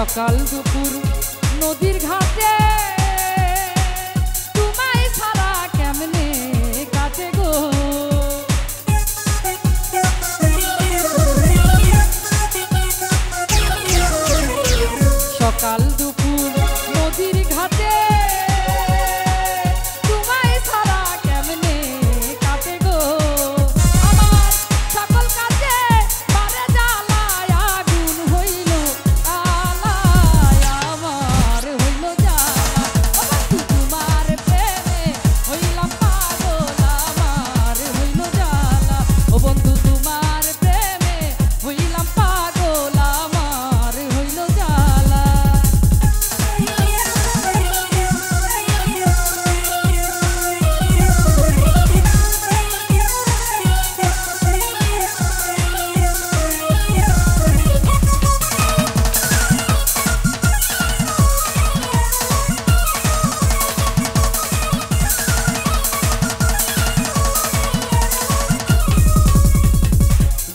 সকাল দুপুর নদীর ঘাটে তোমায় ছাড়া কেমনে কাটে গো। সকাল দুপুর নদীর ঘাটে তোমায় ছাড়া কেমনে কাটে গো। আমার সকল কাজে বারে জ্বালায় আগুন হইল আলায় আমার হইল জ্বালা। ও বন্ধু তোমার প্রেমে হইলাম পাগল আমার হইল জ্বালা। ও বন্ধু তোমার প্রেমে হইলাম পাগল আমার হইল জ্বালা।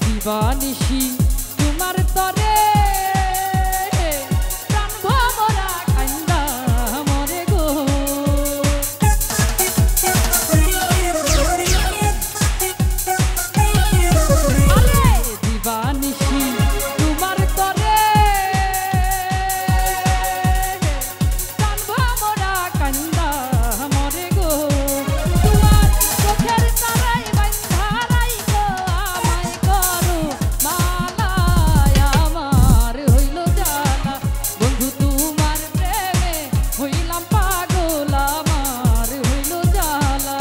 দিবানিশি তোমার তরে প্রাণ ভমরা কান্দা মরে গো। আরে দিবানিশি তোমার তরে প্রাণ ভমরা কান্দা মরে গো। তোমার চোখের তারাই বান্ধা রাইখো আমায় করো মালায় আমার হইল জ্বালা। বন্ধু তোমার প্রেমে হইলাম পাগল আমার হইল জ্বালা।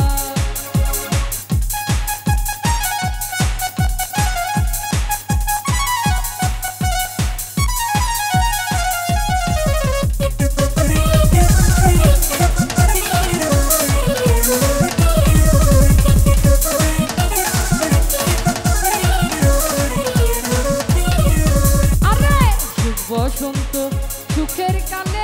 আরে সুখ বসন্ত সুখের কালে